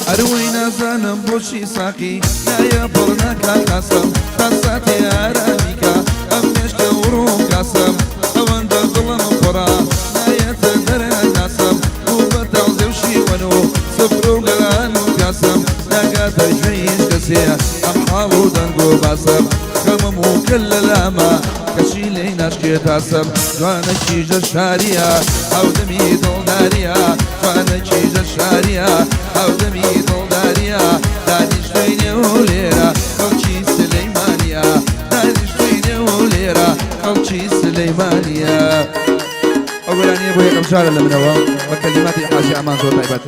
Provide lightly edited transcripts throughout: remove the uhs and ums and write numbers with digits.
ئەروەی نازانم بۆچی ساقی نایە بڕناکە کاسم تا ساتی ئارامیکە ئەم هێشتا وڕۆم کاسم ئەوەندە دڵم پڕا نایەتە دەرە ناسم و بەتاڵ زێوشی وەن و سفر و گەلان و کاسم ناگاتە ژێیش کەسێ ئەم حاڵ و دەنگ و باسم خەمم و کل لە لامە کەشی لێی ناشکێ تاسم جوانەکیژە شاریە هەودەمی دڵداریە جوانەکیژە شاریە هەودەمی دڵداریە دانیشتوینێ و لێرە خەڵکی سلەیمانیە دانیشتوینێ و لێرە خەڵکی سلەیمانیە ئەو وێرانیە بۆ یەکەم جارە لە منەوە بە کەلیماتی حاجی ئەمان زۆر تایبەت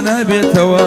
نابێتەوە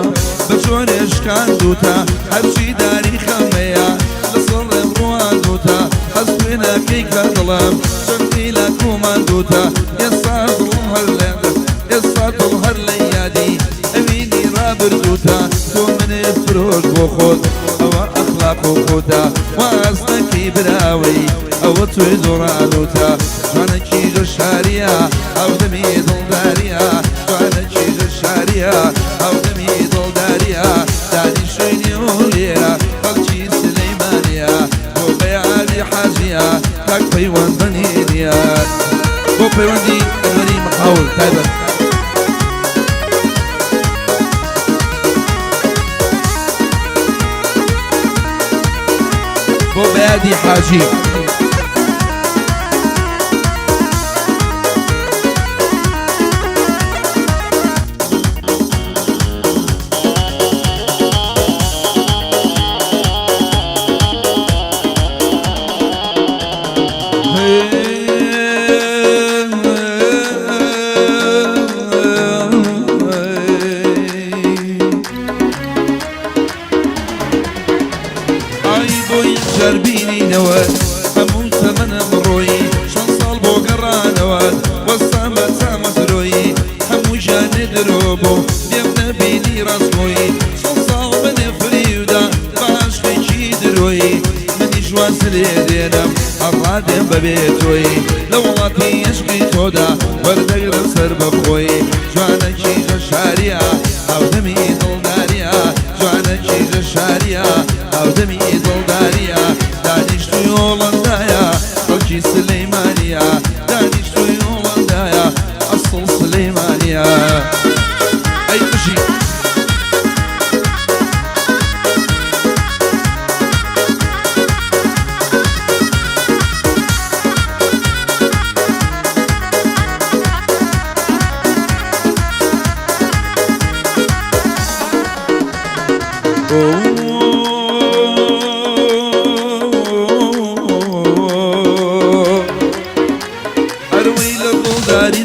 بە جۆرێشکان دووتە هەرچی داری خەمەیە لەسەڵ ڕێبڕوان دووتە هەست توێ ناکەی کە دڵم چەندی لە کومان دووتە ئێستا دڵم هەر لێدە ئێستا دڵ هەر لە یادی ئەوینی ڕابردووتە تۆ منێ فرۆش بۆ خۆت ئەوە ئەخلاق و خۆتە واز نەکەی براوەی ئەوە توێ زۆرانوتە جوانەکیژە شاریە ئەودەمی دڵداریە جوانەکیژە شاریە ئەودەمی دڵداریە دانیشتوینێ و لێرە خەڵکی سلەیمانیە بۆ بەیادی حاجیە کاک پەیوەند بەنێنیە بۆ پەیوەندی ئەمەری مەقاول تایبەت بۆ بەیادی حاجی جربينينەوە هەموو تەمەنە بڕۆیی چەند ساڵ بۆ گەڕانەوە وەستامە چامەزرۆیی هەموو ژانێ درۆ بۆ لێم نەبینی ڕاستگۆیی چەند ساڵ بەنێ فریودا باشێکی درۆیی منیش واز لێ دێنم هەڕادێم بەبێ تۆیی لە وڵاتی عشقی تۆدا وەردەگرم سەر بەخۆیی جوانەکیژە شاریە ئەودەمی دڵداریە جوانەکیژە شاریە ئەودەمی دڵداریە دانیشتوی هۆڵەندایە خەڵکی سلەیمانیە دانیشتوی هۆڵەندایە ئەسڵ سلەیمانیە ئەی قژی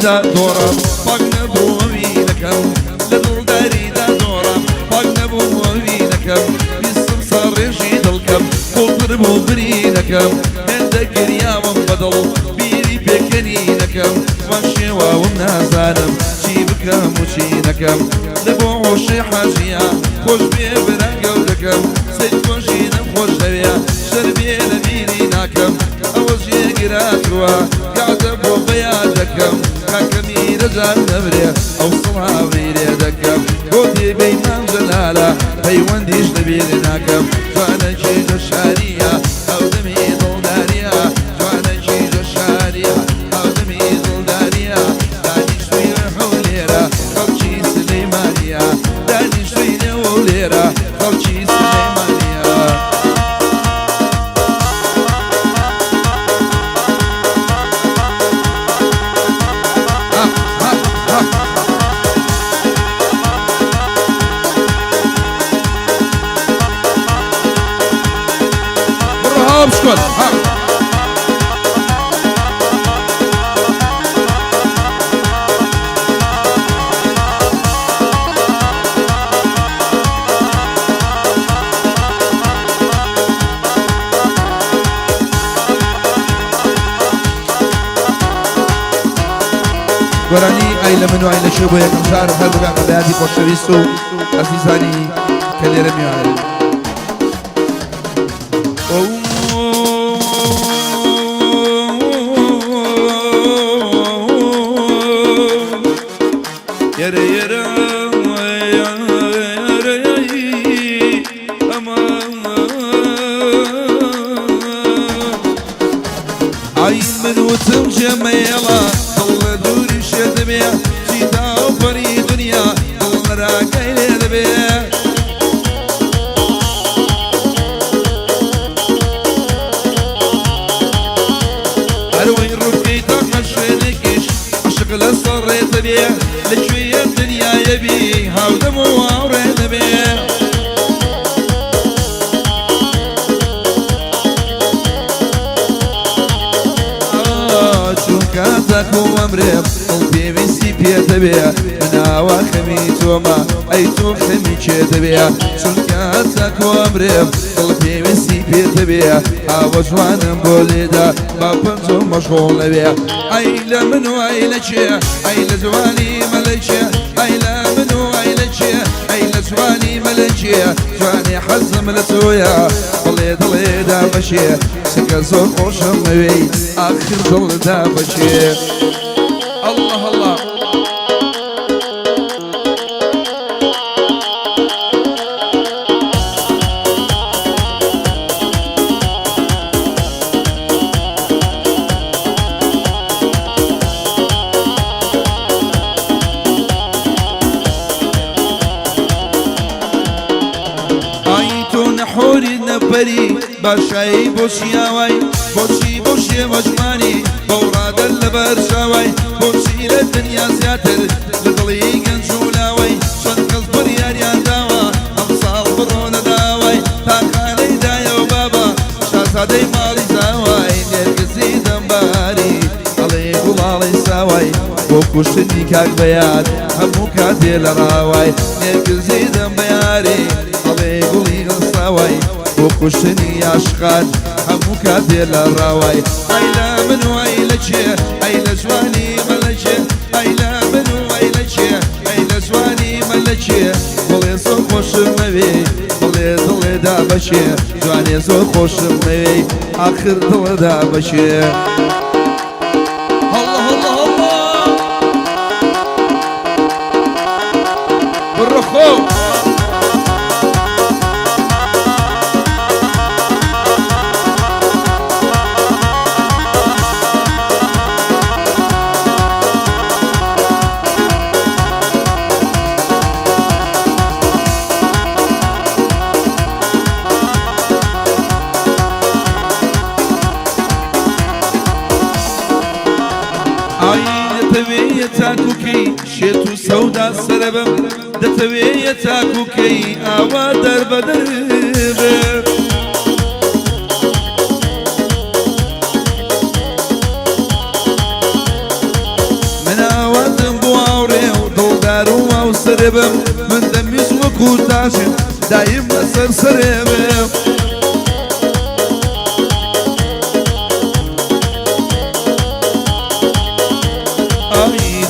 دۆڕم پاک نەبوو ئەوینەکەم لە دڵداریدا دۆڕم پاک نەبوو ئەوینەکەم ویستم سەڕێژی دڵکەم خۆڵتر بوو برینەکەم هێندە گریاوم بەدڵ بیری پێکەنینەکەم وان شێواوم نازانم چی بکەم و چی نەکەم لە بۆ هۆشەی حاجیە خۆش بێ برا گەورەکەم سەید خۆشی نەخۆش دەوێ شەر بێ لە بیری ناکەم ئەوەش یەگراتوە کاتە بۆ بەیاد دەکەم کاکەمیرە جان نەبرێ ئەو سڵاوی لێ دەکەم بۆ دێبەی مام جەلالە پەیوەندیش لەبیرێ ناکەم جوانەکیژە شاریە ئەودەمی دڵداریە جوانەکیژە شاریە ئەودەمی دڵداریە دانیشتوی هەو لێرە خەڵکی سلەیمانیە دانیشتوی نێوە لێرە خەڵکی سلەیمانیە بشكل گۆرانی ئای لە من و ئای لە شێ بۆ یەکەم شار هەر بگان بە یادی خۆشەویست و ئەزیزانی کە لێرە میوانن yere yere ئای من وتم جەمەیەڵە دڵ لە دووری شێ دەبێ چیتا و پەری دنیا دڵ لەراکەی لێ دەبێ هەروەی ڕووکەیتە هەر شوێنێکیش عشق لە سەڕێ دەبێ لەکوێیە دنیایە بی هاودەم و هاوڕێ دەبێ کاتەک و ئەمرێم دڵ پێویستی پێ دەبێ مناوە خەمی تۆمە ئەی تۆ خەمی چێ دەبێ چون کاتەک و ئەمرێم دڵ پێویستی پێ دەبێ ئاوە جوانم بۆ لێدا با پەنجۆ مەشغۆڵ نەبێ ئەی لە من و ئەی لە چێ ئەی لە جوانی مەلە چێ ئەی لە من و ئەی لە چێ ئەی لە جوانی مەلە چێ جوانی حەزم لە تۆیە بڵێ دڵێدا بەشێ سکە زۆر خۆشم نەوێی آخر دڵدا بەشێ الله الله حوری نەپەری باشایی بۆ شیاوای بۆچی بۆ شێوەژمانی بەوڕادە لە بەرشاوای بۆچی لە دنیا زیاتر لە دڵی گەنج و لاوای چەند کەس بڕیاریان داوە ئەم ساڵ بڕۆنە داوای تاقانەی دایە و بابا شازادەی ماڵی زاوای نێرگزی دەمباری ئەڵێ گوڵاڵی ساوای بۆ کوشتنی کاک بەیاد هەموو کاتێ لە ڕاوای نێرگزی دەمبەیاری ئەڵێ گوڵی غەساوای بۆ کوشتنی عاشقان هەموو کاتێ لە ڕاوای ئەی لە من و ئەی لە چێ ئەی لە جوانی مەلە چێ ئەی لە من و ئەی لە چێ ئەی لە جوانی مەلە چێ بڵێ زۆر خۆشم نەوێ بڵێ دڵێدا بەشێ جوانێ زۆر خۆشم نەوێ ئاخر دڵدا بەشێ الله الله الله بڕۆ دەتەوێیە تاکوکەی شێت و سەودا سەرەبم دەتەوێیە تاکوکەی ئاوا دەربەدەر بێ من ئاواتم بۆ ئاوڕێ و دڵدار و ئاو سەرەبم من دەمویست وەکو تاشم دایم لەسەر سەرێبم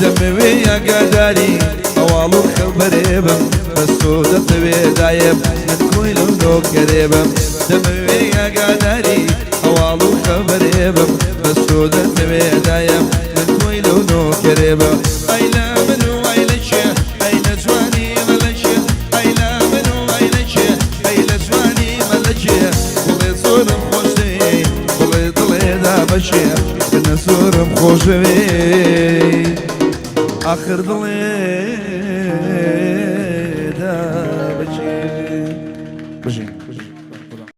دەمەوێ ئاگاداری ئەواڵ و خەبەرێبم بەستۆ دەتەوێ دایەم من کۆی لەو نۆکەرێبم دەمەوێ ئاگاداری ئەواڵ و خەبەرێبم بەستۆ دەتەوێ دایەم من کۆی لەو نۆکەرێبم ئەی لە من و ئەی لە چێ ئەی لە جوانی مەلە چێ ئەی لە من و ئەی لە چێ ئەی لە جوانی مەلە چێ بڵێ زۆرم خۆش دەوێ بڵێ دڵێدا بەشێ بنە زۆرم خۆش دەوێ آخر ضليل